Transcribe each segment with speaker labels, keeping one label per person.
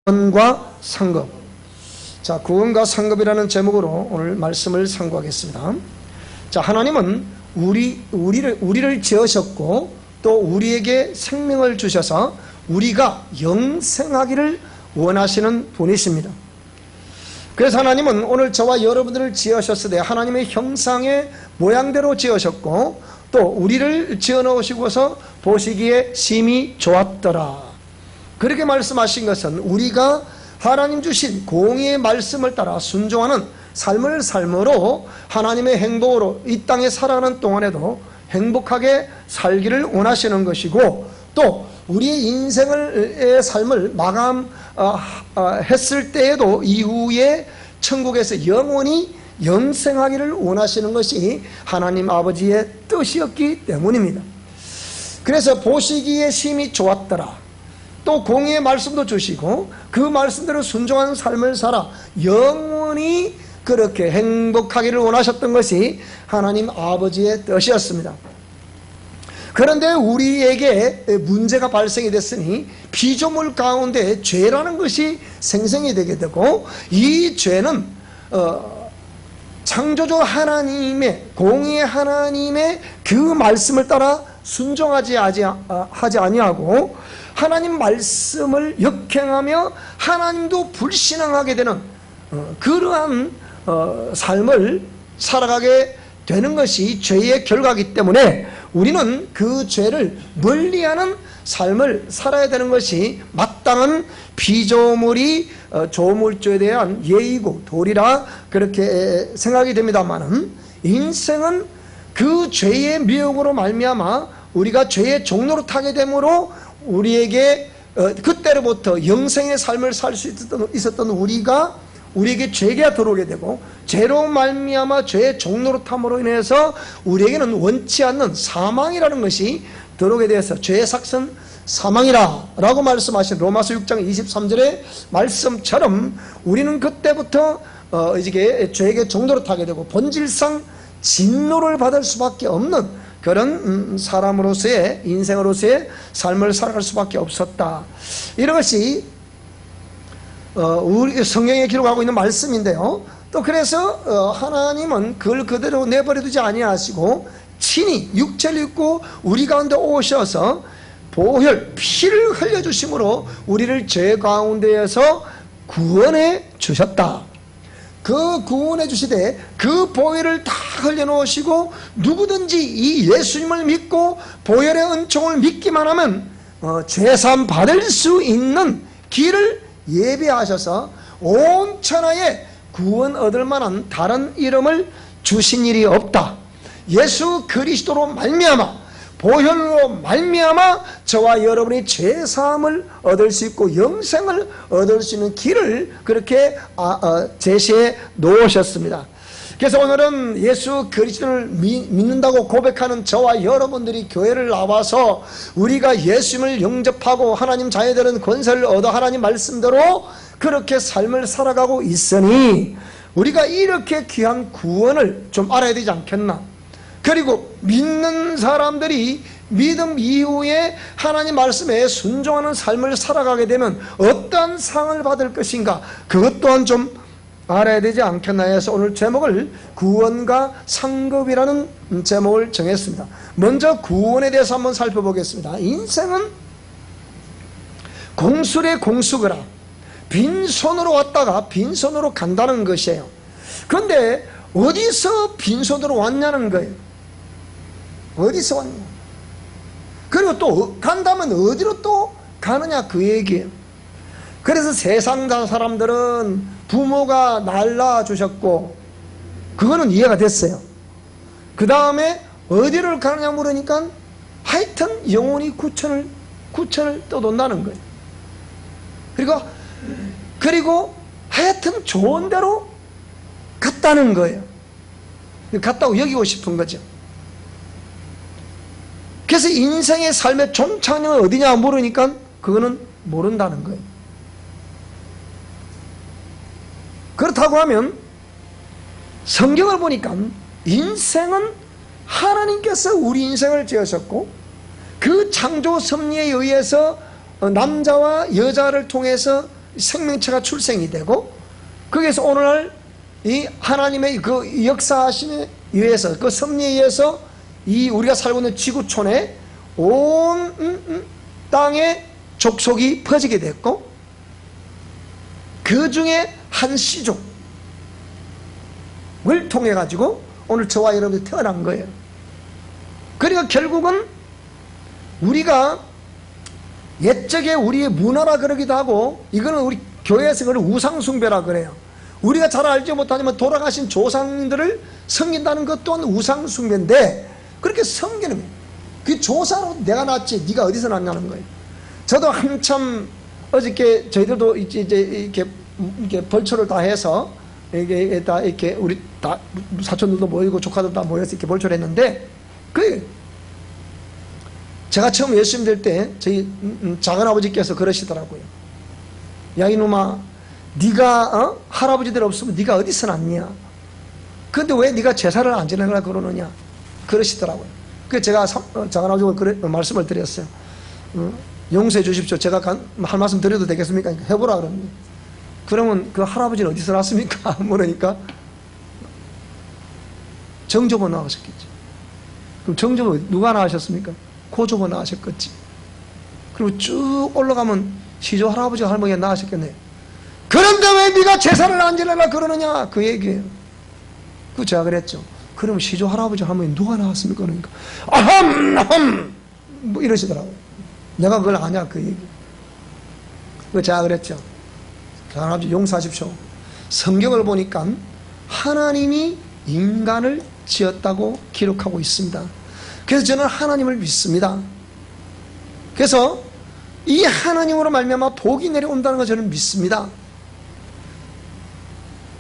Speaker 1: 구원과 상급. 자, 구원과 상급이라는 제목으로 오늘 말씀을 상고하겠습니다. 자, 하나님은 우리를 지으셨고 또 우리에게 생명을 주셔서 우리가 영생하기를 원하시는 분이십니다. 그래서 하나님은 오늘 저와 여러분들을 지으셨으되 하나님의 형상의 모양대로 지으셨고 또 우리를 지어 놓으시고서 보시기에 심히 좋았더라. 그렇게 말씀하신 것은 우리가 하나님 주신 공의의 말씀을 따라 순종하는 삶을 삶으로 하나님의 행복으로 이 땅에 살아가는 동안에도 행복하게 살기를 원하시는 것이고, 또 우리의 인생의 삶을 마감했을 때에도 이후에 천국에서 영원히 영생하기를 원하시는 것이 하나님 아버지의 뜻이었기 때문입니다. 그래서 보시기에 심히 좋았더라. 또 공의의 말씀도 주시고 그 말씀대로 순종하는 삶을 살아 영원히 그렇게 행복하기를 원하셨던 것이 하나님 아버지의 뜻이었습니다. 그런데 우리에게 문제가 발생이 됐으니 피조물 가운데 죄라는 것이 생성이 되게 되고, 이 죄는 창조주 하나님의 공의의 하나님의 그 말씀을 따라 순종하지 아니하고 하나님 말씀을 역행하며 하나님도 불신앙하게 되는 그러한 삶을 살아가게 되는 것이 죄의 결과이기 때문에 우리는 그 죄를 멀리하는 삶을 살아야 되는 것이 마땅한 피조물이 조물주에 대한 예의고 도리라 그렇게 생각이 됩니다만은, 인생은 그 죄의 미혹으로 말미암아 우리가 죄의 종로로 타게 되므로 우리에게 그때로부터 영생의 삶을 살 수 있었던 우리에게 죄가 들어오게 되고, 죄로 말미암아 죄의 종로로 탐으로 인해서 우리에게는 원치 않는 사망이라는 것이 들어오게 되어서 죄의 삭은 사망이라 라고 말씀하신 로마서 6장 23절의 말씀처럼 우리는 그때부터 이제 죄의 종로로 타게 되고 본질상 진노를 받을 수밖에 없는 그런 사람으로서의 인생으로서의 삶을 살아갈 수밖에 없었다. 이런 것이 우리 성경에 기록하고 있는 말씀인데요. 또 그래서 하나님은 그걸 그대로 내버려 두지 아니하시고 친히 육체를 입고 우리 가운데 오셔서 보혈 피를 흘려주심으로 우리를 죄 가운데에서 구원해 주셨다. 그 구원해 주시되 그 보혈을 다 흘려놓으시고 누구든지 이 예수님을 믿고 보혈의 은총을 믿기만 하면 죄사함 받을 수 있는 길을 예비하셔서 온 천하에 구원 얻을 만한 다른 이름을 주신 일이 없다. 예수 그리스도로 말미암아 보혈로 말미암아 저와 여러분이 죄사함을 얻을 수 있고 영생을 얻을 수 있는 길을 그렇게 제시해 놓으셨습니다. 그래서 오늘은 예수 그리스도를 믿는다고 고백하는 저와 여러분들이 교회를 나와서 우리가 예수님을 영접하고 하나님 자녀들은 권세를 얻어 하나님 말씀대로 그렇게 삶을 살아가고 있으니 우리가 이렇게 귀한 구원을 좀 알아야 되지 않겠나. 그리고 믿는 사람들이 믿음 이후에 하나님 말씀에 순종하는 삶을 살아가게 되면 어떠한 상을 받을 것인가, 그것 또한 좀 알아야 되지 않겠나 해서 오늘 제목을 구원과 상급이라는 제목을 정했습니다. 먼저 구원에 대해서 한번 살펴보겠습니다. 인생은 공술의 공수거라. 빈손으로 왔다가 빈손으로 간다는 것이에요. 그런데 어디서 빈손으로 왔냐는 거예요. 어디서 왔냐. 그리고 또 간다면 어디로 또 가느냐 그 얘기예요. 그래서 세상 사람들은 부모가 날라주셨고 그거는 이해가 됐어요. 그 다음에 어디를 가느냐 물으니까 하여튼 영원히 구천을 떠돈다는 거예요. 그리고 하여튼 좋은 데로 갔다는 거예요. 갔다고 여기고 싶은 거죠. 그래서 인생의 삶의 종착역은 어디냐 물으니까 그거는 모른다는 거예요. 그렇다고 하면 성경을 보니까 인생은 하나님께서 우리 인생을 지으셨고 그 창조 섭리에 의해서 남자와 여자를 통해서 생명체가 출생이 되고, 거기에서 오늘날 이 하나님의 그 역사하심에 의해서, 그 섭리에 의해서 이 우리가 살고 있는 지구촌에 온 땅에 족속이 퍼지게 됐고, 그 중에 한 씨족을 통해 가지고 오늘 저와 여러분이 태어난 거예요. 그러니까 결국은 우리가 옛적에 우리의 문화라 그러기도 하고, 이거는 우리 교회에서 그걸 우상숭배라 그래요. 우리가 잘 알지 못하지만 돌아가신 조상들을 섬긴다는 것 또한 우상숭배인데, 그렇게 섬기는 거예요. 그 조사로 내가 낳았지 네가 어디서 낳냐는 거예요. 저도 한참 어저께 저희들도 이제 이렇게 벌초를 다 해서 이게 다 이렇게 우리 다 사촌들도 모이고 조카들 다 모여서 이렇게 벌초를 했는데, 그 제가 처음 예수 믿을 때 저희 작은아버지께서 그러시더라고요. 야 이놈아, 네가 할아버지들 없으면 네가 어디서 났냐? 근데 왜 네가 제사를 안 지내려고 그러느냐? 그러시더라고요. 그 제가 작은아버지가 말씀을 드렸어요. 용서해 주십시오. 제가 할 말씀 드려도 되겠습니까? 해보라 그럽니다. 그러면 그 할아버지는 어디서 났습니까? 물으니까 정조보 나오셨겠죠. 그럼 정조보 누가 나으셨습니까? 고조보 나으셨겠지. 그리고 쭉 올라가면 시조 할아버지가 할머니가 나으셨겠네. 그런데 왜 네가 제사를 안 지내라 그러느냐? 그 얘기예요. 그 제가 그랬죠. 그럼 시조 할아버지 할머니 누가 나왔습니까? 그러니까 아함 뭐 이러시더라고요. 내가 그걸 아냐 그 얘기. 그 제가 그랬죠. 할아버지 용서하십시오. 성경을 보니까 하나님이 인간을 지었다고 기록하고 있습니다. 그래서 저는 하나님을 믿습니다. 그래서 이 하나님으로 말미암아 복이 내려온다는 걸 저는 믿습니다.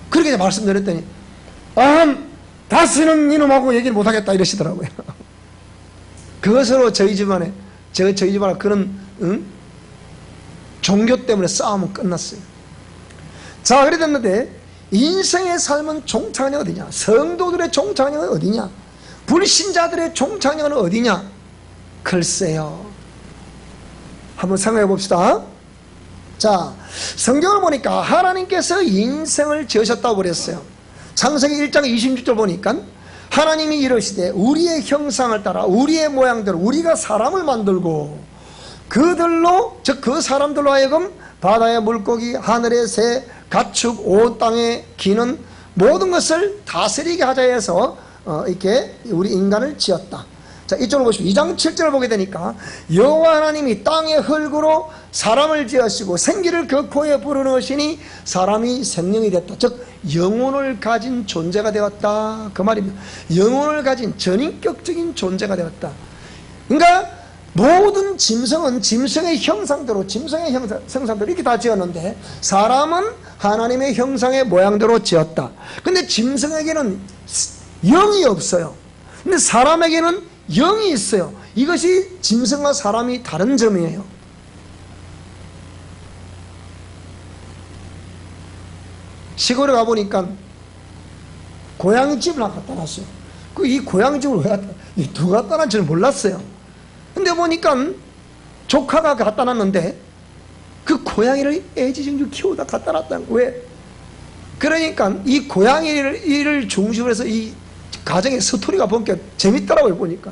Speaker 1: 그렇게 말씀드렸더니 다시는 이놈하고 얘기를 못하겠다 이러시더라고요. 그것으로 저희 집안에 그런 종교 때문에 싸움은 끝났어요. 자, 그래 됐는데 인생의 삶은 종착역은 어디냐? 성도들의 종착역은 어디냐? 불신자들의 종착역은 어디냐? 글쎄요. 한번 생각해 봅시다. 자, 성경을 보니까 하나님께서 인생을 지으셨다고 그랬어요. 창세기 1장 26절 보니까 하나님이 이르시되 우리의 형상을 따라 우리의 모양대로 우리가 사람을 만들고 그들로, 즉 그 사람들로 하여금 바다의 물고기, 하늘의 새, 가축, 온 땅에 기는 모든 것을 다스리게 하자 해서 이렇게 우리 인간을 지었다. 자, 이쪽으로 보시면 2장 7절을 보게 되니까 여호와 하나님이 땅의 흙으로 사람을 지으시고 생기를 그 코에 불어넣으시니 사람이 생명이 됐다. 즉 영혼을 가진 존재가 되었다, 그 말입니다. 영혼을 가진 전인격적인 존재가 되었다. 그러니까 모든 짐승은 짐승의 형상대로, 짐승의 형상대로 이렇게 다 지었는데 사람은 하나님의 형상의 모양대로 지었다. 근데 짐승에게는 영이 없어요. 근데 사람에게는 영이 있어요. 이것이 짐승과 사람이 다른 점이에요. 시골에 가보니까 고양이집을 하나 갖다 놨어요. 이 고양이집을 왜 갖다, 누가 갖다 놨는지 몰랐어요. 근데 보니까 조카가 갖다 놨는데 그 고양이를 애지중지 키우다 갖다 놨다. 왜? 그러니까 이 고양이를 중심으로 해서 이 가정의 스토리가 보니까 재밌더라고요. 보니까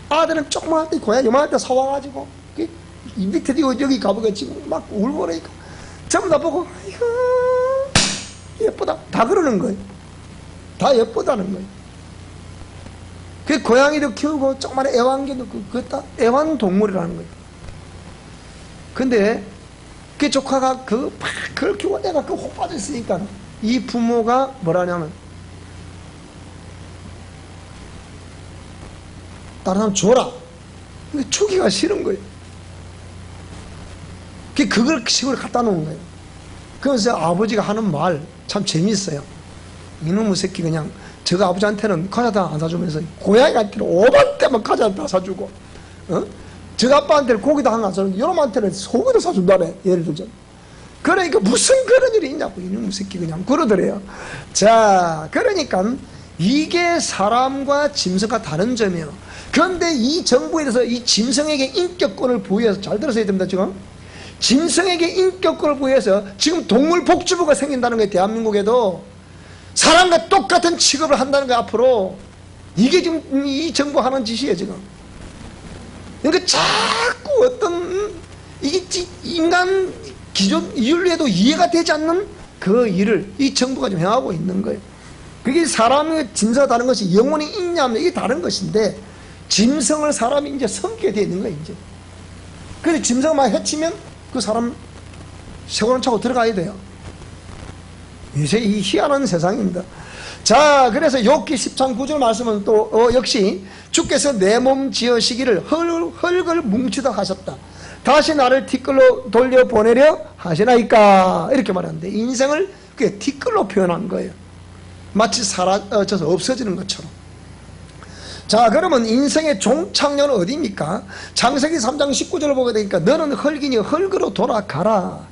Speaker 1: 아들은 조그마한 때 고양이 요만한 때 사와가지고 이 밑에 여기 가보니까 지금 막 울고 그러니까 전부 다 보고 아이고 예쁘다 다 그러는 거예요. 다 예쁘다는 거예요. 그 고양이도 키우고 조그마한 애완개도 그거 다 애완동물이라는 거예요. 근데 그 조카가 그걸 키우고 애가 혹 빠져있으니까 이 부모가 뭐라냐면 다른 사람 줘라. 근데 주기가 싫은 거예요. 그걸 시골에 갖다 놓은 거예요. 그래서 아버지가 하는 말 참 재미있어요. 이놈의 새끼 그냥 저가 아버지한테는 과자도 안 사주면서 고양이한테는 5만 대만 과자 다 사주고 저 아빠한테는 고기도 하나 사주고 이놈한테는 소고기도 사준다네. 예를 들자면. 그러니까 무슨 그런 일이 있냐고 이놈의 새끼 그냥 그러더래요. 자, 그러니까 이게 사람과 짐승과 다른 점이에요. 그런데 이 정부에 대해서 이 짐승에게 인격권을 부여해서 잘 들으셔야 됩니다. 지금 짐승에게 인격권을 부여해서 지금 동물복지부가 생긴다는 거예요. 대한민국에도 사람과 똑같은 취급을 한다는 거예요. 앞으로 이게 지금 이 정부 하는 짓이에요. 지금 그러니까 자꾸 어떤 이게 인간 기존 윤리에도 이해가 되지 않는 그 일을 이 정부가 좀 행하고 있는 거예요. 그게 사람의 짐승과 다른 것이 영혼이 있냐면 이게 다른 것인데, 짐승을 사람이 이제 섬기게 되어 있는 거예요. 이제 그래서 짐승을 막 해치면 그 사람 세월은 차고 들어가야 돼요. 요새 이 희한한 세상입니다. 자, 그래서 욥기 10장 9절 말씀은 또 역시 주께서 내 몸 지으시기를 흙을 뭉치다 하셨다. 다시 나를 티끌로 돌려보내려 하시나이까. 이렇게 말하는데 인생을 그게 티끌로 표현한 거예요. 마치 사라져서 없어지는 것처럼. 자, 그러면 인생의 종착역은 어디입니까? 창세기 3장 19절을 보게 되니까 너는 흙이니 흙으로 돌아가라.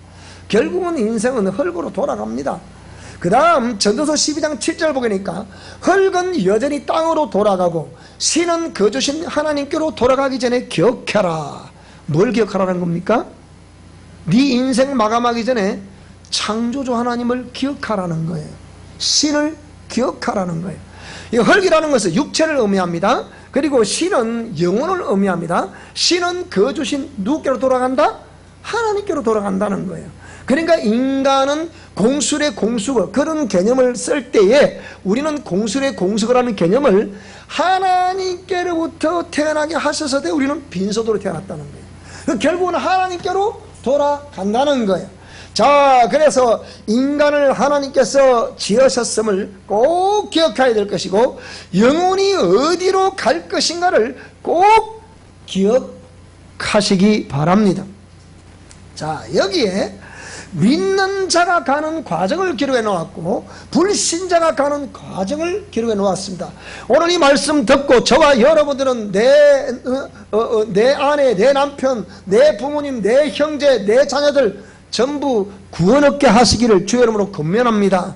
Speaker 1: 결국은 인생은 흙으로 돌아갑니다. 그 다음 전도서 12장 7절 보게 되니까 흙은 여전히 땅으로 돌아가고 신은 거주신 하나님께로 돌아가기 전에 기억해라. 뭘 기억하라는 겁니까? 네 인생 마감하기 전에 창조주 하나님을 기억하라는 거예요. 신을 기억하라는 거예요. 이 흙이라는 것은 육체를 의미합니다. 그리고 신은 영혼을 의미합니다. 신은 거주신 누구께로 돌아간다? 하나님께로 돌아간다는 거예요. 그러니까 인간은 공술의 공수거, 그런 개념을 쓸 때에 우리는 공술의 공수거라는 개념을 하나님께로부터 태어나게 하셔서 우리는 빈소도로 태어났다는 거예요. 결국은 하나님께로 돌아간다는 거예요. 자, 그래서 인간을 하나님께서 지으셨음을 꼭 기억해야 될 것이고, 영혼이 어디로 갈 것인가를 꼭 기억하시기 바랍니다. 자, 여기에 믿는 자가 가는 과정을 기록해 놓았고 불신자가 가는 과정을 기록해 놓았습니다. 오늘 이 말씀 듣고 저와 여러분들은 내 아내, 내 남편, 내 부모님, 내 형제, 내 자녀들 전부 구원 얻게 하시기를 주의 이름으로 권면합니다.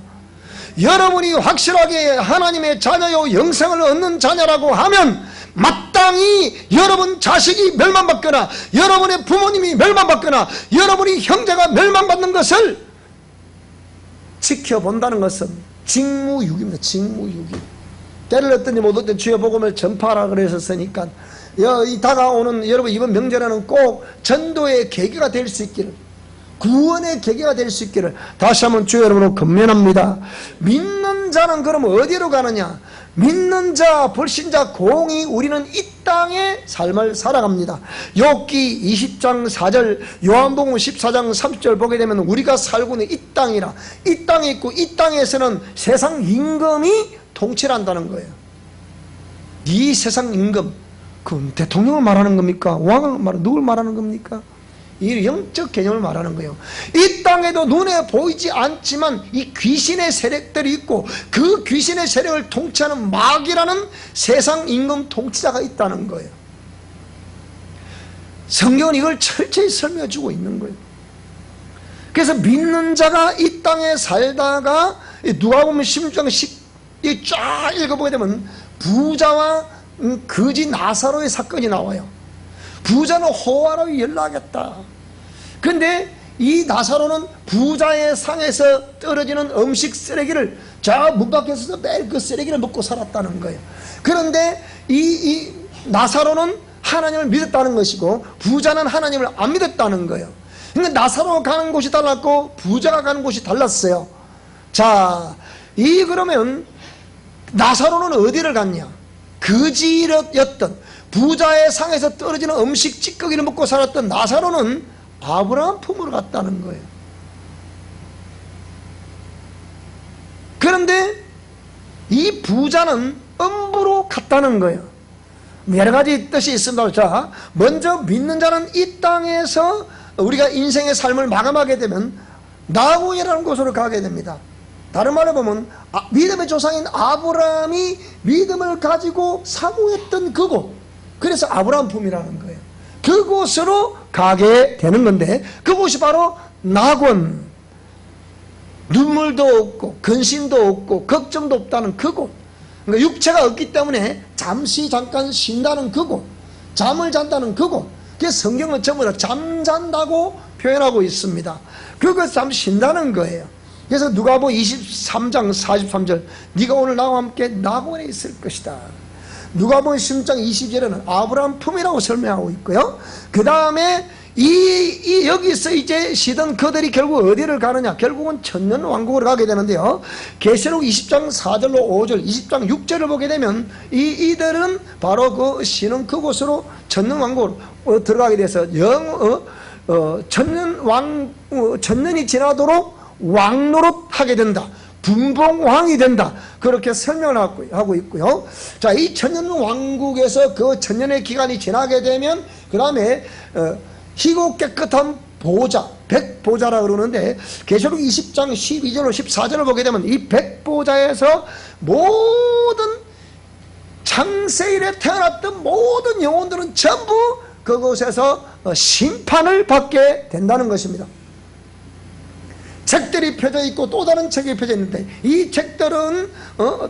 Speaker 1: 여러분이 확실하게 하나님의 자녀요 영생을 얻는 자녀라고 하면 마땅히 여러분 자식이 멸망받거나 여러분의 부모님이 멸망받거나 여러분이 형제가 멸망받는 것을 지켜본다는 것은 직무유기입니다. 직무유기. 때를 얻든지 못 얻든지 주의 복음을 전파하라 그러셨으니까 이 다가오는 여러분 이번 명절에는 꼭 전도의 계기가 될 수 있기를, 구원의 계기가 될 수 있기를 다시 한번 주의 이름으로 권면합니다. 믿는 자는 그럼 어디로 가느냐? 믿는 자, 불신자 공이 우리는 이 땅의 삶을 살아갑니다. 욥기 20장 4절, 요한복음 14장 30절 보게 되면 우리가 살고 있는 이 땅이라, 이 땅에 있고 이 땅에서는 세상 임금이 통치를 한다는 거예요. 이 세상 임금, 그럼 대통령을 말하는 겁니까? 왕을 말하는, 누굴 말하는 겁니까? 이 영적 개념을 말하는 거예요. 이 땅에도 눈에 보이지 않지만 이 귀신의 세력들이 있고 그 귀신의 세력을 통치하는 마귀라는 세상 임금 통치자가 있다는 거예요. 성경은 이걸 철저히 설명해 주고 있는 거예요. 그래서 믿는 자가 이 땅에 살다가 누가 보면 16장 10 쫙 읽어보게 되면 부자와 거지 나사로의 사건이 나와요. 부자는 호화로 연락했다. 근데 이 나사로는 부자의 상에서 떨어지는 음식 쓰레기를 저 문 밖에서 매일 그 쓰레기를 먹고 살았다는 거예요. 그런데 이 나사로는 하나님을 믿었다는 것이고 부자는 하나님을 안 믿었다는 거예요. 그러니까 나사로가 가는 곳이 달랐고 부자가 가는 곳이 달랐어요. 자, 그러면 나사로는 어디를 갔냐? 거지였던 부자의 상에서 떨어지는 음식 찌꺼기를 먹고 살았던 나사로는 아브라함 품으로 갔다는 거예요. 그런데 이 부자는 음부로 갔다는 거예요. 여러 가지 뜻이 있습니다. 자, 먼저 믿는 자는 이 땅에서 우리가 인생의 삶을 마감하게 되면 나고이라는 곳으로 가게 됩니다. 다른 말로 보면 믿음의 조상인 아브라함이 믿음을 가지고 사모했던 그곳, 그래서 아브라함 품이라는 거예요. 그곳으로 가게 되는 건데 그곳이 바로 낙원, 눈물도 없고 근심도 없고 걱정도 없다는 그곳, 그러니까 육체가 없기 때문에 잠시 잠깐 쉰다는 그곳, 잠을 잔다는 그곳. 그래서 성경은 전부 다 잠잔다고 표현하고 있습니다. 그것 참 신다는 거예요. 그래서 누가복음 23장 43절 네가 오늘 나와 함께 낙원에 있을 것이다. 누가복음 16장 20절에는 아브라함 품이라고 설명하고 있고요. 그 다음에 여기서 이제 시던 그들이 결국 어디를 가느냐? 결국은 천년 왕국으로 가게 되는데요. 계시록 20장 4절로 5절, 20장 6절을 보게 되면 이들은 바로 그 시는 그곳으로 천년 왕국으로 들어가게 돼서 천년이 지나도록 왕노릇 하게 된다. 분봉왕이 된다. 그렇게 설명을 하고 있고요. 자, 이 천년 왕국에서 그 천년의 기간이 지나게 되면 그 다음에 희고 깨끗한 보좌, 백보좌라 그러는데 계시록 20장 12절로 14절을 보게 되면 이 백보좌에서 모든 창세일에 태어났던 모든 영혼들은 전부 그곳에서 심판을 받게 된다는 것입니다. 책들이 펴져 있고 또 다른 책이 펴져 있는데 이 책들은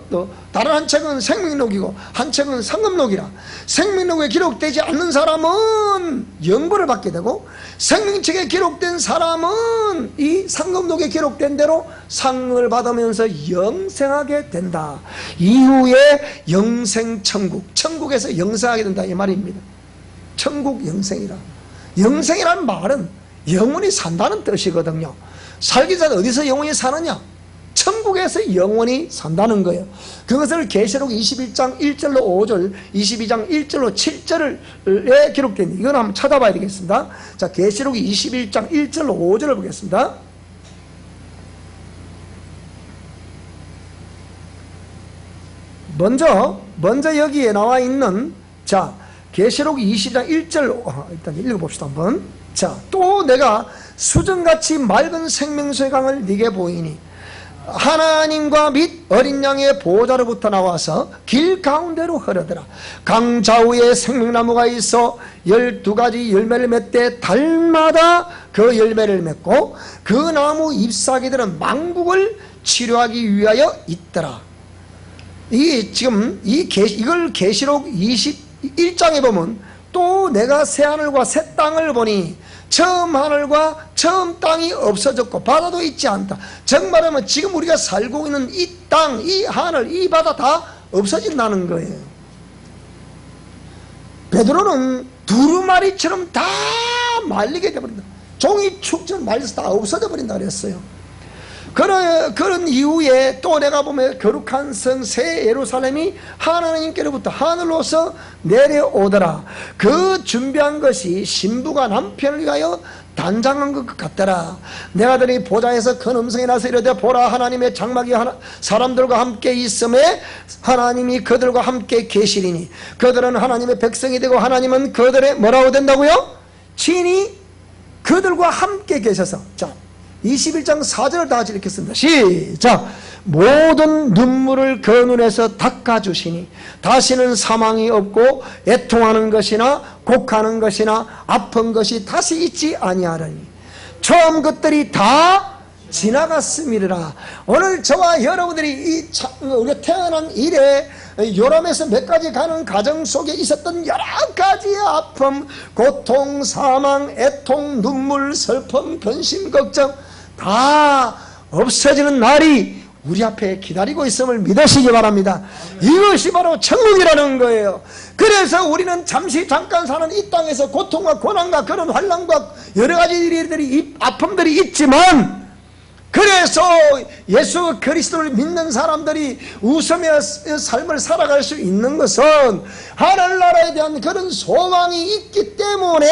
Speaker 1: 또 다른 한 책은 생명록이고 한 책은 상급록이라 생명록에 기록되지 않는 사람은 영벌을 받게 되고 생명책에 기록된 사람은 이 상급록에 기록된 대로 상을 받으면서 영생하게 된다. 이후에 영생천국, 천국에서 영생하게 된다 이 말입니다. 천국 영생이라. 영생이라는 말은 영원히 산다는 뜻이거든요. 살기 전에 어디서 영원히 사느냐? 천국에서 영원히 산다는 거예요. 그것을 계시록 21장 1절로 5절, 22장 1절로 7절에 기록된 이건 한번 찾아봐야 되겠습니다. 자, 계시록 21장 1절로 5절을 보겠습니다. 먼저 여기에 나와 있는 자, 계시록 20장 1절 일단 읽어봅시다 한번. 자, 또 내가 수정같이 맑은 생명수의 강을 네게 보이니 하나님과 및 어린 양의 보호자로부터 나와서 길 가운데로 흐르더라. 강 좌우에 생명나무가 있어 12가지 열매를 맺되 달마다 그 열매를 맺고 그 나무 잎사귀들은 만국을 치료하기 위하여 있더라. 이걸 계시록 21장에 보면 또 내가 새 하늘과 새 땅을 보니 처음 하늘과 처음 땅이 없어졌고 바다도 있지 않다. 정말하면 지금 우리가 살고 있는 이 땅, 이 하늘, 이 바다 다 없어진다는 거예요. 베드로는 두루마리처럼 다 말리게 되버린다. 종이 축처럼 말려서 다 없어져 버린다 그랬어요. 그런 이후에 또 내가 보면 거룩한 성 새 예루살렘이 하나님께로부터 하늘로서 내려오더라. 그 준비한 것이 신부가 남편을 위하여 단장한 것 같더라. 내가 들이 보좌에서 큰 음성이 나서 이르되 보라 하나님의 장막이 사람들과 함께 있음에 하나님이 그들과 함께 계시리니 그들은 하나님의 백성이 되고 하나님은 그들의 뭐라고 된다고요? 친히 그들과 함께 계셔서. 자, 21장 4절을 다 같이 읽겠습니다. 시작. 모든 눈물을 그 눈에서 닦아주시니 다시는 사망이 없고 애통하는 것이나 곡하는 것이나 아픈 것이 다시 있지 아니하리니 처음 것들이 다 지나갔음이라. 오늘 저와 여러분들이 우리가 태어난 이래 요람에서 몇 가지 가는 가정 속에 있었던 여러 가지의 아픔, 고통, 사망, 애통, 눈물, 슬픔, 근심, 걱정 다 없어지는 날이 우리 앞에 기다리고 있음을 믿으시기 바랍니다. 이것이 바로 천국이라는 거예요. 그래서 우리는 잠깐 사는 이 땅에서 고통과 고난과 그런 환난과 여러 가지 일들이 아픔들이 있지만 그래서 예수 그리스도를 믿는 사람들이 웃으며 삶을 살아갈 수 있는 것은 하늘나라에 대한 그런 소망이 있기 때문에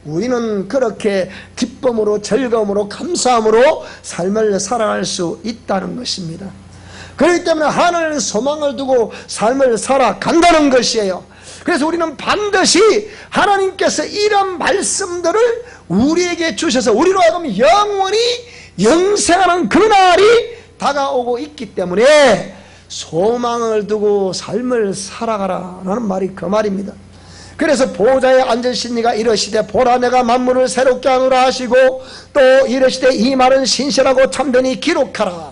Speaker 1: 우리는 그렇게 기쁨으로 즐거움으로 감사함으로 삶을 살아갈 수 있다는 것입니다. 그렇기 때문에 하늘 소망을 두고 삶을 살아간다는 것이에요. 그래서 우리는 반드시 하나님께서 이런 말씀들을 우리에게 주셔서 우리로 하여금 영원히 영생하는 그날이 다가오고 있기 때문에 소망을 두고 삶을 살아가라라는 말이 그 말입니다. 그래서 보좌에 앉으신 이가 이르시되 보라 내가 만물을 새롭게 하노라 하시고 또 이르시되 이 말은 신실하고 참되니 기록하라.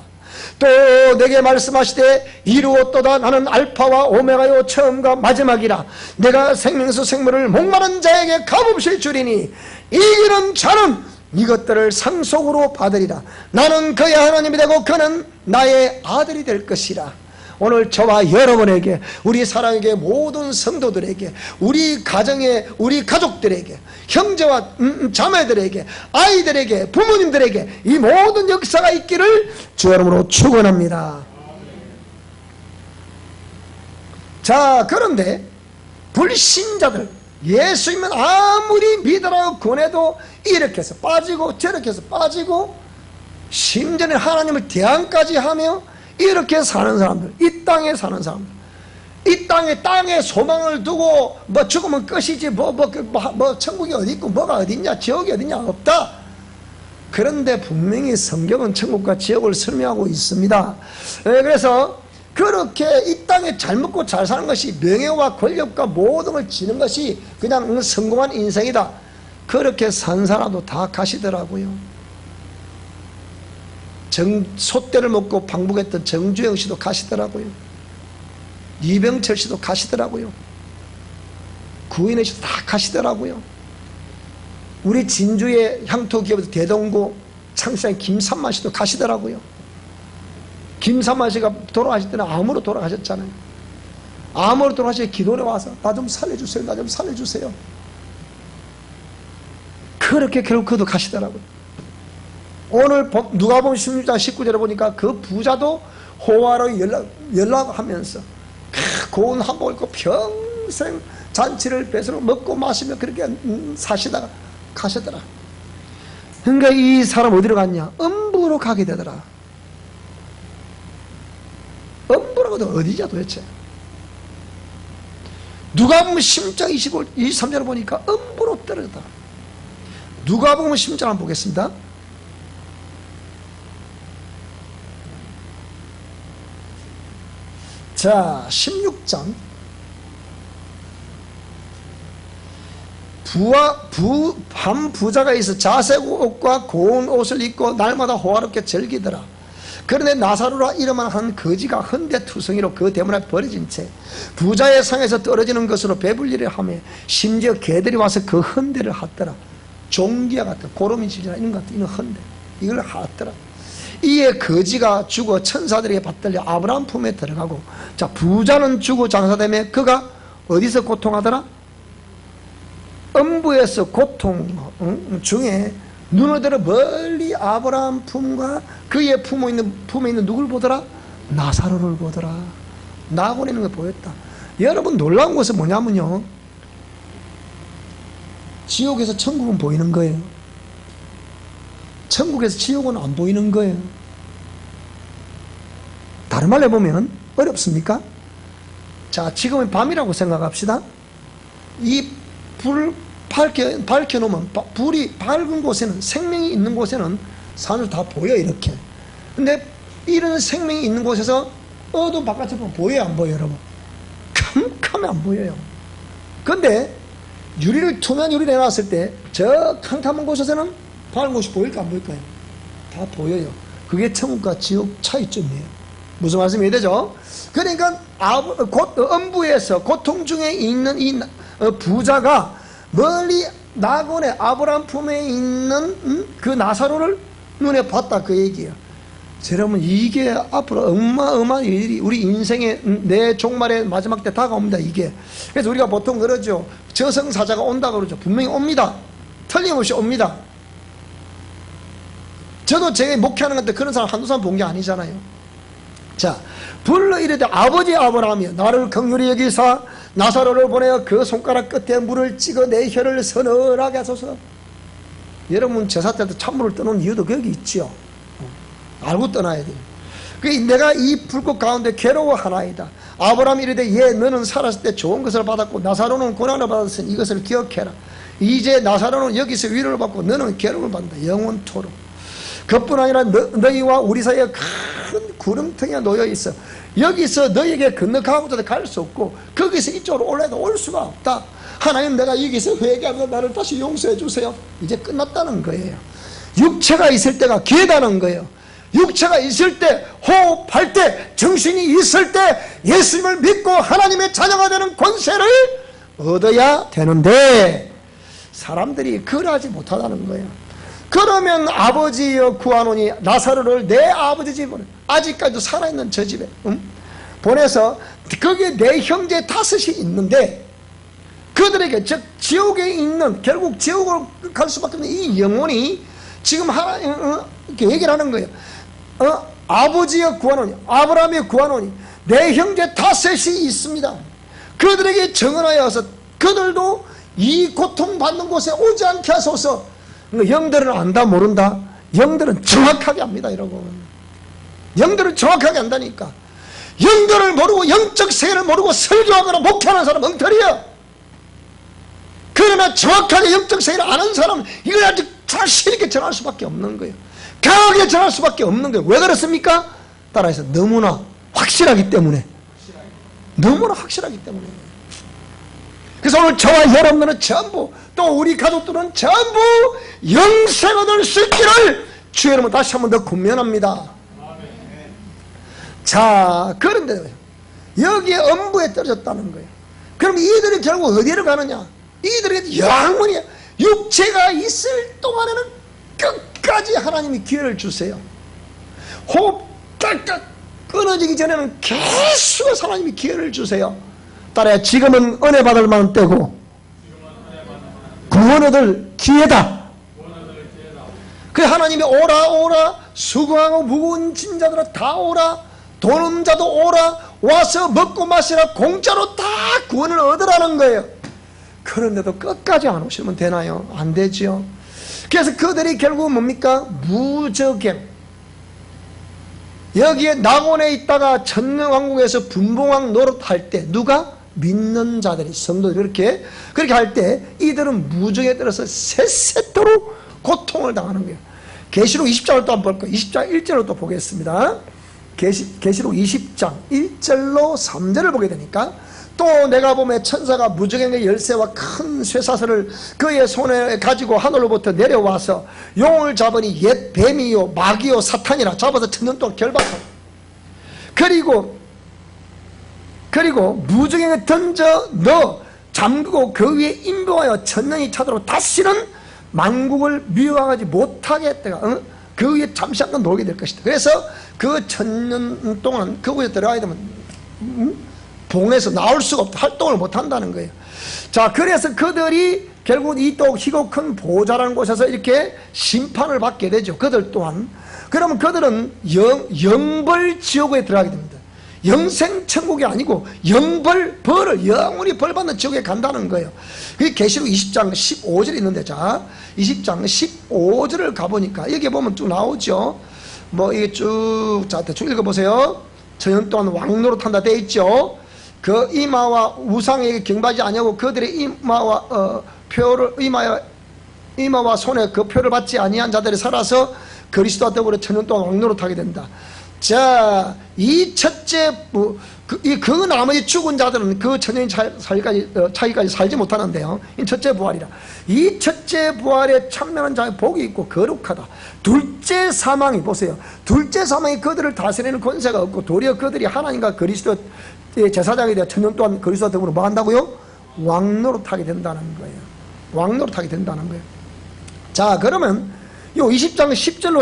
Speaker 1: 또 내게 말씀하시되 이루었도다 나는 알파와 오메가요 처음과 마지막이라. 내가 생명수 생물을 목마른 자에게 값없이 주리니 이기는 자는 이것들을 상속으로 받으리라. 나는 그의 하나님이 되고 그는 나의 아들이 될 것이라. 오늘 저와 여러분에게, 우리 사랑에게, 모든 성도들에게, 우리 가정에, 우리 가족들에게, 형제와 자매들에게, 아이들에게, 부모님들에게 이 모든 역사가 있기를 주 이름으로 축원합니다. 자, 그런데 불신자들, 예수님은 아무리 믿으라고 권해도 이렇게 해서 빠지고 저렇게 해서 빠지고, 심지어는 하나님을 대항까지 하며 이렇게 사는 사람들, 이 땅에 사는 사람들, 이 땅에 소망을 두고 뭐 죽으면 끝이지 뭐 천국이 어디 있고 뭐가 어디 있냐, 지옥이 어디 있냐, 없다. 그런데 분명히 성경은 천국과 지옥을 설명하고 있습니다. 그래서 그렇게 이 땅에 잘 먹고 잘 사는 것이, 명예와 권력과 모든 걸 지는 것이 그냥 성공한 인생이다, 그렇게 산 사람도 다 가시더라고요. 솥대를 먹고 방북했던 정주영 씨도 가시더라고요. 이병철 씨도 가시더라고요. 구인혜 씨도 다 가시더라고요. 우리 진주의 향토기업에서 대동구 창시장 김삼만 씨도 가시더라고요. 김삼만 씨가 돌아가실 때는 암으로 돌아가셨잖아요. 암으로 돌아가실 때 기도에 와서 나 좀 살려주세요, 나 좀 살려주세요. 그렇게 결국 그도 가시더라고요. 오늘 누가복음 16장 19절에 보니까 그 부자도 호화로 연락하면서 고운 한복을 입고 평생 잔치를 배수로 먹고 마시며 그렇게 사시다가 가시더라. 그러니까 이 사람 어디로 갔냐? 음부로 가게 되더라. 음부라고도 어디냐 도대체? 누가복음 16장 23절을 보니까 음부로 떨어졌다. 누가복음 16장 한번 보겠습니다. 자, 16장. 한 부자가 있어 자색 옷과 고운 옷을 입고 날마다 호화롭게 즐기더라. 그런데 나사로라 이름만 한 거지가 헌데투성이로 그 대문에 버려진 채 부자의 상에서 떨어지는 것으로 배불리를 하며 심지어 개들이 와서 그 헌데를 핫더라. 종기와 같은 고로민실이나 이런 것 같은 이런 헌데 이걸 핫더라. 이에 거지가 죽어 천사들에게 받들려 아브라함 품에 들어가고, 자, 부자는 죽어 장사되며 그가 어디서 고통하더라? 음부에서 고통 중에 눈을 들어 멀리 아브라함 품과 그의 품에 있는 누굴 보더라? 나사로를 보더라. 나고는 있는 걸 보였다. 여러분, 놀라운 것은 뭐냐면요, 지옥에서 천국은 보이는 거예요. 천국에서 지옥은 안 보이는 거예요. 다른 말로 해보면 어렵습니까? 자, 지금은 밤이라고 생각합시다. 이 불 밝혀놓으면 불이 밝은 곳에는, 생명이 있는 곳에는 산을 다 보여 이렇게. 근데 이런 생명이 있는 곳에서 어두운 바깥에 보면 보여요, 안 보여요, 여러분? 캄캄해 안 보여요. 근데 투명 유리를 해놨을 때 저 캄캄한 곳에서는 밝은 곳이 보일까 안 보일까요? 다 보여요. 그게 천국과 지옥 차이점이에요. 무슨 말씀이 되죠? 그러니까 음부에서 고통 중에 있는 이 부자가 멀리 낙원의 아브라함 품에 있는 그 나사로를 눈에 봤다, 그 얘기예요. 여러분, 이게 앞으로 어마어마한 일이 우리 인생의 내 종말의 마지막 때 다가옵니다, 이게. 그래서 우리가 보통 그러죠. 저승사자가 온다 그러죠. 분명히 옵니다. 틀림없이 옵니다. 저도 제가 목회하는 건데 그런 사람 한두 사람 본 게 아니잖아요. 자, 불러 이르되 아버지 아브라함이여 나를 긍휼히 여기사 나사로를 보내어 그 손가락 끝에 물을 찍어 내 혀를 서늘하게 하소서. 여러분, 제사 때도 찬물을 떠놓은 이유도 거기 있죠. 알고 떠나야 돼요. 내가 이 불꽃 가운데 괴로워하나이다. 아브라함이 이르되 예, 너는 살았을 때 좋은 것을 받았고 나사로는 고난을 받았으니 이것을 기억해라. 이제 나사로는 여기서 위로를 받고 너는 괴로움을 받는다, 영원토록. 그뿐 아니라 너희와 우리 사이에 큰 구름텅이가 놓여 있어. 여기서 너희에게 건너가고자 갈 수 없고 거기서 이쪽으로 올라도 올 수가 없다. 하나님, 내가 여기서 회개하면서 나를 다시 용서해 주세요. 이제 끝났다는 거예요. 육체가 있을 때가 기회다는 거예요. 육체가 있을 때, 호흡할 때, 정신이 있을 때 예수님을 믿고 하나님의 자녀가 되는 권세를 얻어야 되는데 사람들이 그러하지 못하다는 거예요. 그러면 아버지여 구하노니 나사로를 내 아버지 집으로, 아직까지도 살아있는 저 집에 보내서 거기에 내 형제 5이 있는데 그들에게, 즉 지옥에 있는, 결국 지옥으로 갈 수밖에 없는 이 영혼이 지금 하나님 이렇게 얘기를 하는 거예요. 아버지여 구하노니, 아브라함이 구하노니 내 형제 5이 있습니다. 그들에게 정언하여서 그들도 이 고통받는 곳에 오지 않게 하소서. 영들은 안다 모른다? 영들은 정확하게 압니다. 여러분, 영들은 정확하게 안다니까. 영들을 모르고 영적 세계를 모르고 설교하거나 목회하는 사람은 엉터리야. 그러나 정확하게 영적 세계를 아는 사람은 이걸 아주 자신 있게 전할 수밖에 없는 거예요. 강하게 전할 수밖에 없는 거예요. 왜 그렇습니까? 따라해서 너무나 확실하기 때문에. 너무나 확실하기 때문에. 그래서 오늘 저와 여러분들은 전부, 또 우리 가족들은 전부 영생을 얻을 수 있기를 주의 이름으로 다시 한번 더 권면합니다. 자, 그런데 여기에 엄부에 떨어졌다는 거예요. 그럼 이들이 결국 어디로 가느냐? 이들에게 영원히 육체가 있을 동안에는 끝까지 하나님이 기회를 주세요. 호흡 딱딱 끊어지기 전에는 계속 하나님이 기회를 주세요. 따라야 지금은 은혜 받을 만한 때고 구원 얻을 기회다. 그래 하나님이 오라 오라, 수고하고 무거운 짐 자들아 다 오라, 돈 없는 자도 오라, 와서 먹고 마시라, 공짜로 다 구원을 얻으라는 거예요. 그런데도 끝까지 안 오시면 되나요? 안 되죠. 그래서 그들이 결국 뭡니까? 무저갱, 여기에 낙원에 있다가 천년왕국에서 분봉왕 노릇할 때 누가? 믿는 자들이, 성도들이 그렇게 할 때 이들은 무정에 들어서 세세토록 고통을 당하는 거예요. 계시록 20장을 또 한번 볼까요? 20장 1절로 또 보겠습니다. 계시록 20장 1절로 3절을 보게 되니까, 또 내가 보면 천사가 무저갱의 열쇠와 큰 쇠사슬을 그의 손에 가지고 하늘로부터 내려와서 용을 잡으니 옛 뱀이요 마귀요 사탄이라 잡아서 천년 동안 결박하고, 그리고 무저갱에 던져 넣어 잠그고 그 위에 임병하여 천년이 차도록 다시는 만국을 미워하지 못하게 했다가 그 위에 잠시 한번 놀게 될 것이다. 그래서 그 천년 동안 그곳에 들어가야 되면 봉에서 나올 수가 없다. 활동을 못한다는 거예요. 자, 그래서 그들이 결국 이 또 희고 큰 보좌라는 곳에서 이렇게 심판을 받게 되죠. 그들 또한. 그러면 그들은 영벌 지옥에 들어가게 됩니다. 영생 천국이 아니고 벌을 영원히 벌받는 지옥에 간다는 거예요. 그게 계시록 20장 15절이 있는데, 자 20장 15절을 가보니까 여기 보면 쭉 나오죠. 뭐 이게 쭉, 자 대충 읽어보세요. 천년 동안 왕노릇한다 돼 있죠. 그 이마와 우상에게 경배하지 아니하고 그들의 이마와 표를 이마와 손에 그 표를 받지 아니한 자들이 살아서 그리스도와 더불어 천년 동안 왕노릇하게 된다. 자, 이 첫째 그 나머지 죽은 자들은 그 천년이 차기까지 살지 못하는데요. 이 첫째 부활이라. 이 첫째 부활에 참여한 자의 복이 있고 거룩하다. 둘째 사망이, 보세요. 둘째 사망이 그들을 다스리는 권세가 없고 도리어 그들이 하나님과 그리스도의 제사장이 되어 천년 동안 그리스도와 더불어 뭐 한다고요? 왕노릇하게 된다는 거예요. 왕노릇하게 된다는 거예요. 자, 그러면 요 20장 10절로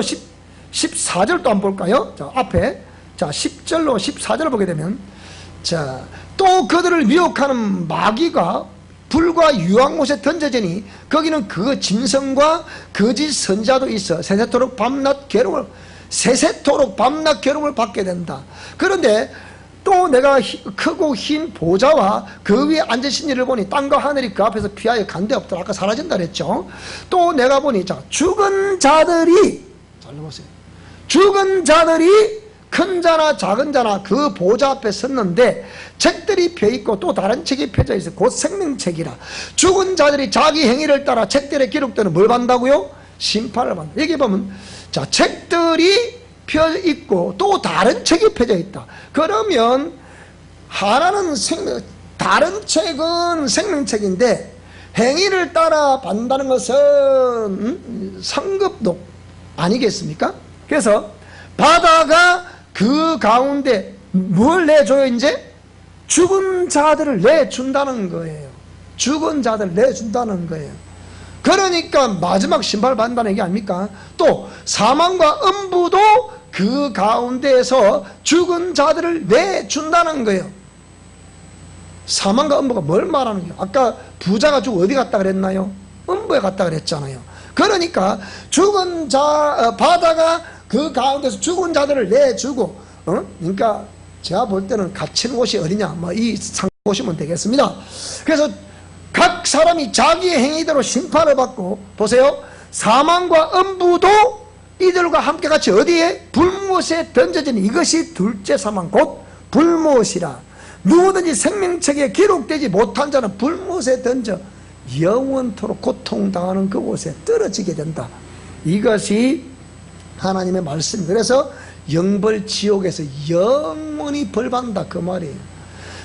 Speaker 1: 14절 또 한번 볼까요? 자, 앞에, 자 10절로 14절을 보게 되면, 자, 또 그들을 미혹하는 마귀가 불과 유황못에 던져지니 거기는 그 짐승과 거짓 선자도 있어 세세토록 밤낮 괴로움을 받게 된다. 그런데 또 내가 크고 흰 보좌와 그 위에 앉으신 이를 보니 땅과 하늘이 그 앞에서 피하여 간데 없더라. 아까 사라진다 그랬죠. 또 내가 보니, 자, 죽은 자들이, 잘 보세요. 죽은 자들이 큰 자나 작은 자나 그 보좌 앞에 섰는데 책들이 펴있고 또 다른 책이 펴져 있어 곧 생명책이라. 죽은 자들이 자기 행위를 따라 책들에 기록되는 뭘 받는다고요? 심판을 받는다. 여기 보면, 자, 책들이 펴있고 또 다른 책이 펴져 있다. 그러면 하나는 다른 책은 생명책인데 행위를 따라 받는다는 것은 상급독 아니겠습니까? 그래서 바다가 그 가운데 뭘 내줘요? 이제 죽은 자들을 내준다는 거예요. 죽은 자들을 내준다는 거예요. 그러니까 마지막 심판을 받는다는 얘기 아닙니까? 또 사망과 음부도 그 가운데에서 죽은 자들을 내준다는 거예요. 사망과 음부가 뭘 말하는 거예요? 아까 부자가 죽어 어디 갔다 그랬나요? 음부에 갔다 그랬잖아요. 그러니까 죽은 자, 바다가 그 가운데서 죽은 자들을 내주고, 그러니까 제가 볼 때는 갇히는 곳이 어디냐, 뭐 이 상 보시면 되겠습니다. 그래서 각 사람이 자기의 행위대로 심판을 받고, 보세요, 사망과 음부도 이들과 함께 같이 어디에? 불못에 던져진 이것이 둘째 사망 곧 불못이라. 누구든지 생명책에 기록되지 못한 자는 불못에 던져 영원토록 고통당하는 그곳에 떨어지게 된다. 이것이 하나님의 말씀입니다. 그래서 영벌 지옥에서 영원히 벌받는다 그 말이에요.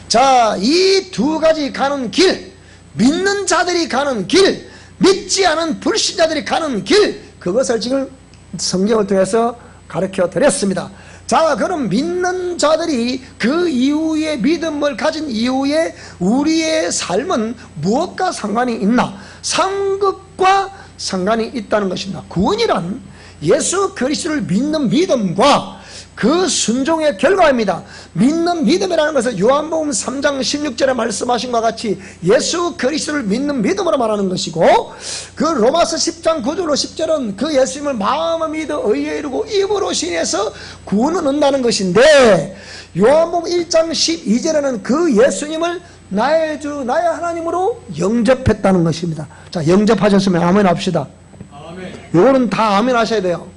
Speaker 1: 자, 이 두 가지 가는 길, 믿는 자들이 가는 길, 믿지 않은 불신자들이 가는 길, 그것을 지금 성경을 통해서 가르쳐 드렸습니다. 자, 그럼 믿는 자들이 그 이후에 믿음을 가진 이후에 우리의 삶은 무엇과 상관이 있나? 상급과 상관이 있다는 것입니다. 구원이란 예수 그리스도를 믿는 믿음과 그 순종의 결과입니다. 믿는 믿음이라는 것은 요한복음 3장 16절에 말씀하신 것과 같이 예수 그리스도를 믿는 믿음으로 말하는 것이고, 그 로마서 10장 9절로 10절은 그 예수님을 마음으로 믿어 의에 이르고 입으로 신해서 구원을 얻는다는 것인데, 요한복음 1장 12절에는 그 예수님을 나의 주 나의 하나님으로 영접했다는 것입니다. 자, 영접하셨으면 아멘 합시다. 아멘. 요거는 다 아멘 하셔야 돼요.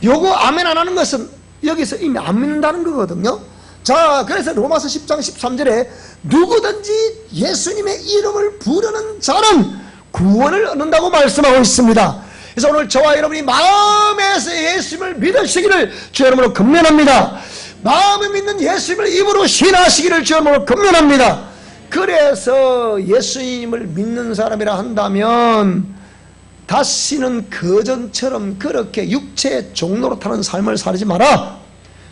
Speaker 1: 요거 아멘 안 하는 것은 여기서 이미 안 믿는다는 거거든요. 자, 그래서 로마서 10장 13절에 누구든지 예수님의 이름을 부르는 자는 구원을 얻는다고 말씀하고 있습니다. 그래서 오늘 저와 여러분이 마음에서 예수님을 믿으시기를 주 여러분으로 권면합니다. 마음에 믿는 예수님을 입으로 신하시기를 주 여러분으로 권면합니다. 그래서 예수님을 믿는 사람이라 한다면 다시는 그전처럼 그렇게 육체의 종로로 타는 삶을 살지 마라.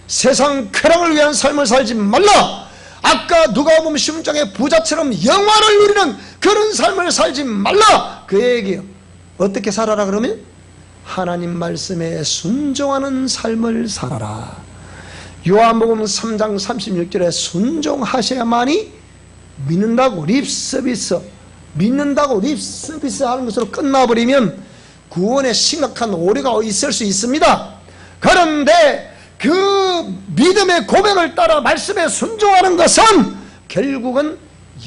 Speaker 1: 세상 쾌락을 위한 삶을 살지 말라. 아까 누가복음 16장의 부자처럼 영화를 누리는 그런 삶을 살지 말라. 그 얘기예요. 어떻게 살아라 그러면? 하나님 말씀에 순종하는 삶을 살아라. 요한복음 3장 36절에 순종하셔야만이 믿는다고 립서비스, 믿는다고 립서비스 하는 것으로 끝나버리면 구원에 심각한 오류가 있을 수 있습니다. 그런데 그 믿음의 고백을 따라 말씀에 순종하는 것은 결국은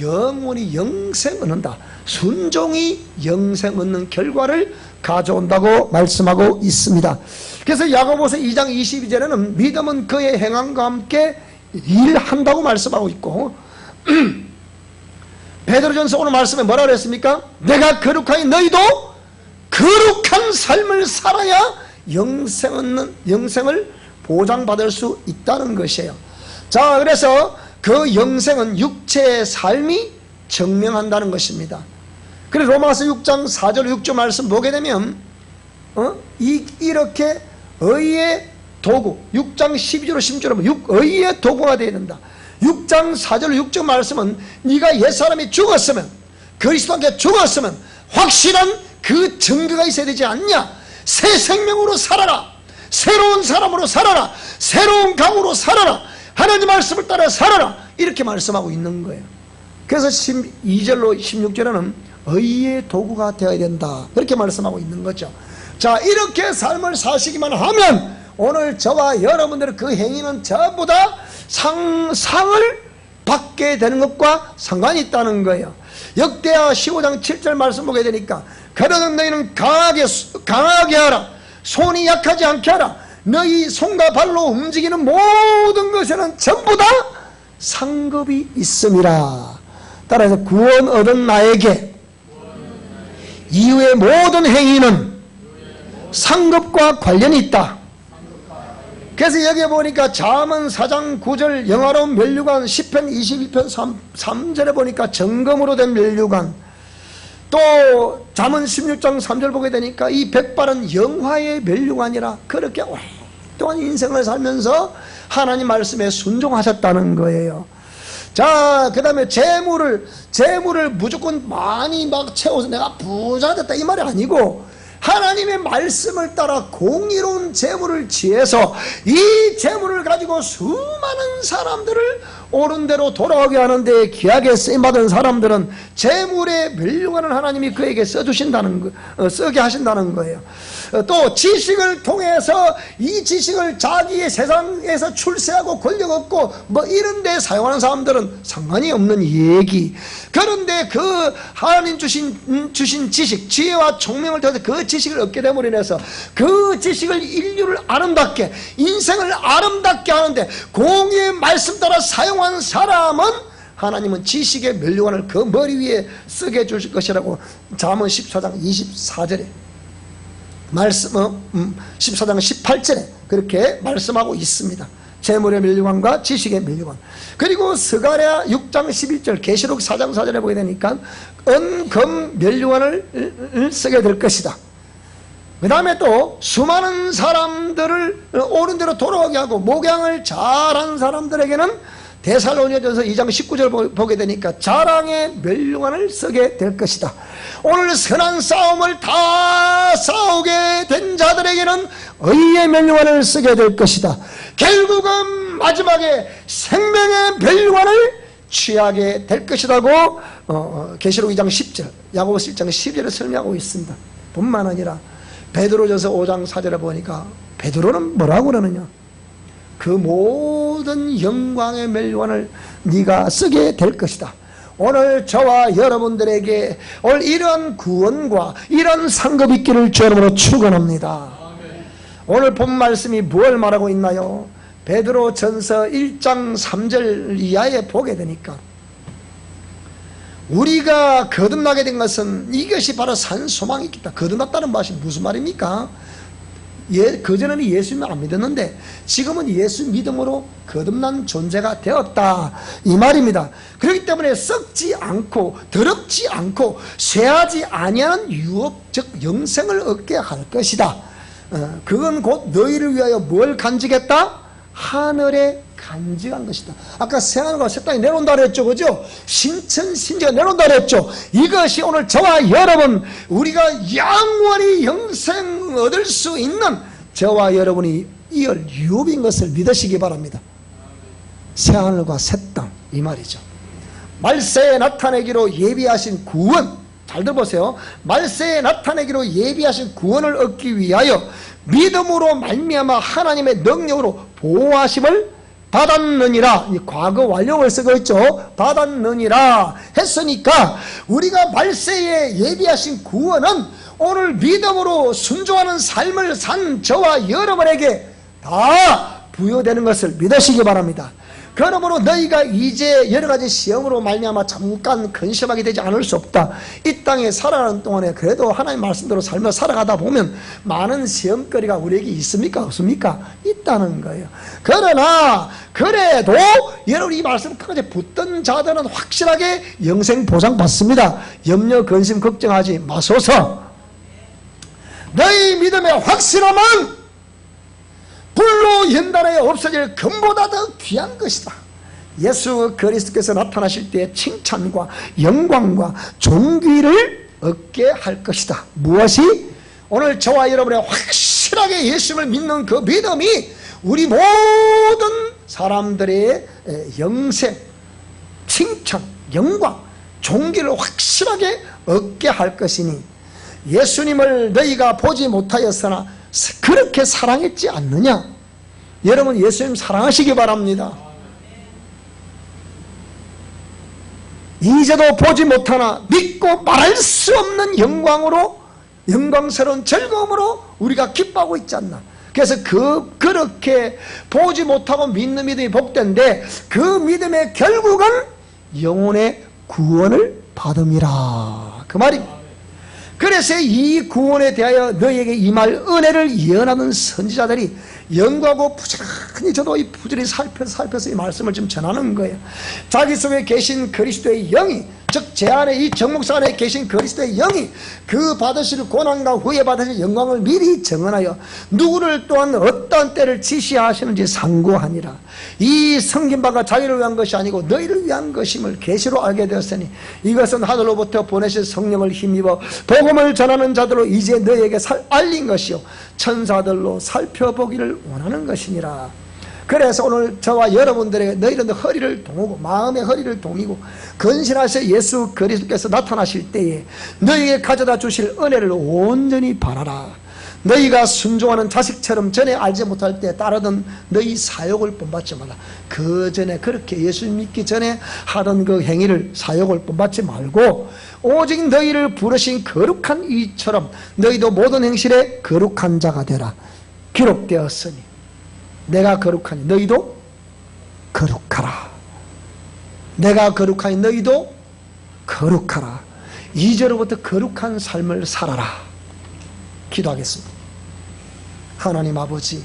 Speaker 1: 영원히 영생 얻는다. 순종이 영생 얻는 결과를 가져온다고 말씀하고 있습니다. 그래서 야고보서 2장 22절에는 믿음은 그의 행함과 함께 일한다고 말씀하고 있고, 베드로전서 오늘 말씀에 뭐라 그랬습니까? 내가 거룩하니 너희도 거룩한 삶을 살아야 영생을 보장받을 수 있다는 것이에요. 자, 그래서 그 영생은 육체의 삶이 증명한다는 것입니다. 그래서 로마서 6장 4절 6절 말씀 보게 되면 이렇게 의의 도구, 6장 12절 16절은 의의 도구가 되어야 된다. 6장 4절 6절 말씀은 네가 옛사람이 죽었으면, 그리스도와 함께 죽었으면 확실한 그 증거가 있어야 되지 않냐. 새 생명으로 살아라, 새로운 사람으로 살아라, 새로운 강으로 살아라, 하나님 말씀을 따라 살아라, 이렇게 말씀하고 있는 거예요. 그래서 12절로 16절에는 의의 도구가 되어야 된다, 그렇게 말씀하고 있는 거죠. 자, 이렇게 삶을 사시기만 하면 오늘 저와 여러분들의 그 행위는 전부 다 상을 받게 되는 것과 상관이 있다는 거예요. 역대하 15장 7절 말씀 보게 되니까 그러는 너희는 강하게 하라, 손이 약하지 않게 하라. 너희 손과 발로 움직이는 모든 것에는 전부 다 상급이 있음이라. 따라서 구원 얻은 나에게 이후의 모든 행위는 상급과 관련이 있다. 그래서 여기 보니까 잠언 4장 9절 영화로운 면류관, 시편 21편 3절에 보니까 정금으로 된 면류관, 또 잠언 16장 3절 보게 되니까 이 백발은 영화의 면류관이라. 그렇게 오랫동안 인생을 살면서 하나님 말씀에 순종하셨다는 거예요. 자, 그 다음에 재물을 무조건 많이 막 채워서 내가 부자 됐다 이 말이 아니고, 하나님의 말씀을 따라 공의로운 재물을 취해서 이 재물을 가지고 수많은 사람들을 옳은 대로 돌아오게 하는데 귀하게 쓰임받은 사람들은 재물의 멸류관을 하나님이 그에게 쓰게 하신다는 거예요. 또 지식을 통해서 이 지식을 자기의 세상에서 출세하고 권력 얻고 뭐 이런 데 사용하는 사람들은 상관이 없는 얘기. 그런데 그 하나님 주신 지식, 지혜와 총명을 통해서 그 지식을 얻게 됨으로 인해서 그 지식을 인류를 아름답게, 인생을 아름답게 하는데 공의의 말씀 따라 사용한 사람은 하나님은 지식의 멸류관을 그 머리 위에 쓰게 해 주실 것이라고 잠언 14장 24절에 14장 18절에 그렇게 말씀하고 있습니다. 재물의 멸류관과 지식의 멸류관. 그리고 스가랴 6장 11절, 계시록 4장 4절에 보게 되니까 은금 멸류관을 쓰게 될 것이다. 그 다음에 또 수많은 사람들을 옳은 대로 돌아오게 하고 목양을 잘한 사람들에게는 데살로니가전서 2장 19절 보게 되니까 자랑의 멸류관을 쓰게 될 것이다. 오늘 선한 싸움을 다 싸우게 된 자들에게는 의의 멸류관을 쓰게 될 것이다. 결국은 마지막에 생명의 멸류관을 취하게 될 것이라고 계시록 2장 10절, 야고보서 1장 10절에 설명하고 있습니다. 뿐만 아니라 베드로전서 5장 4절에 보니까 베드로는 뭐라고 그러느냐, 그 모든 영광의 멸류관을 네가 쓰게 될 것이다. 오늘 저와 여러분들에게 오늘 이런 구원과 이런 상급 있기를 주 이름으로 축원합니다. 오늘 본 말씀이 무엇을 말하고 있나요? 베드로전서 1장 3절 이하에 보게 되니까 우리가 거듭나게 된 것은 이것이 바로 산 소망이 있다. 거듭났다는 말이 무슨 말입니까? 그전에는 예수님을 안 믿었는데 지금은 예수 믿음으로 거듭난 존재가 되었다 이 말입니다. 그렇기 때문에 썩지 않고 더럽지 않고 쇠하지 아니하는 유업적 영생을 얻게 할 것이다. 그건 곧 너희를 위하여 뭘 간직했다? 하늘에 간직한 것이다. 아까 새하늘과 새 땅이 내려온다 그랬죠, 그죠? 신천신지가 내려온다 그랬죠. 이것이 오늘 저와 여러분, 우리가 영원히 영생 얻을 수 있는 저와 여러분이 이을 유업인 것을 믿으시기 바랍니다. 새하늘과 새 땅 이 말이죠. 말세에 나타내기로 예비하신 구원, 잘 들어보세요. 말세에 나타내기로 예비하신 구원을 얻기 위하여 믿음으로 말미암아 하나님의 능력으로 보호하심을 받았느니라. 이 과거 완료를 쓰고 있죠. 받았느니라 했으니까 우리가 말세에 예비하신 구원은 오늘 믿음으로 순종하는 삶을 산 저와 여러분에게 다 부여되는 것을 믿으시기 바랍니다. 그러므로 너희가 이제 여러가지 시험으로 말미암아 잠깐 근심하게 되지 않을 수 없다. 이 땅에 살아가는 동안에 그래도 하나님 말씀대로 삶을 살아가다 보면 많은 시험거리가 우리에게 있습니까? 없습니까? 있다는 거예요. 그러나 그래도 여러분 이 말씀 끝까지 붙던 자들은 확실하게 영생 보장 받습니다. 염려 근심 걱정하지 마소서. 너희 믿음의 확실함은 불로 연단하여 없어질 금보다 더 귀한 것이다. 예수 그리스도께서 나타나실 때의 칭찬과 영광과 존귀를 얻게 할 것이다. 무엇이? 오늘 저와 여러분의 확실하게 예수를 믿는 그 믿음이 우리 모든 사람들의 영생, 칭찬, 영광, 존귀를 확실하게 얻게 할 것이니 예수님을 너희가 보지 못하였으나 그렇게 사랑했지 않느냐? 여러분 예수님 사랑하시기 바랍니다. 이제도 보지 못하나 믿고 말할 수 없는 영광으로, 영광스러운 즐거움으로 우리가 기뻐하고 있지 않나? 그래서 그렇게 보지 못하고 믿는 믿음이 복된데 그 믿음의 결국은 영혼의 구원을 받음이라 그 말입니다. 그래서 이 구원에 대하여 너희에게 임할 은혜를 예언하는 선지자들이 연구하고 부지런히 저도 이 부지런히 살펴서 이 말씀을 좀 전하는 거예요. 자기 속에 계신 그리스도의 영이 즉 제 안에 이 정목사 안에 계신 그리스도의 영이 그 받으실 고난과 후에 받으실 영광을 미리 정언하여 누구를 또한 어떠한 때를 지시하시는지 상고하니라. 이 섬긴 바가 자기를 위한 것이 아니고 너희를 위한 것임을 계시로 알게 되었으니 이것은 하늘로부터 보내신 성령을 힘입어 복음을 전하는 자들로 이제 너희에게 알린 것이요 천사들로 살펴보기를 원하는 것이니라. 그래서 오늘 저와 여러분들에게 너희는 허리를 동이고 마음의 허리를 동이고 근신하셔 예수 그리스도께서 나타나실 때에 너희에게 가져다 주실 은혜를 온전히 바라라. 너희가 순종하는 자식처럼 전에 알지 못할 때 따르던 너희 사욕을 본받지 마라. 그 전에 그렇게 예수 믿기 전에 하던 그 행위를 사욕을 본받지 말고 오직 너희를 부르신 거룩한 이처럼 너희도 모든 행실에 거룩한 자가 되라. 기록되었으니 내가 거룩하니 너희도 거룩하라. 내가 거룩하니 너희도 거룩하라. 이제로부터 거룩한 삶을 살아라. 기도하겠습니다. 하나님 아버지,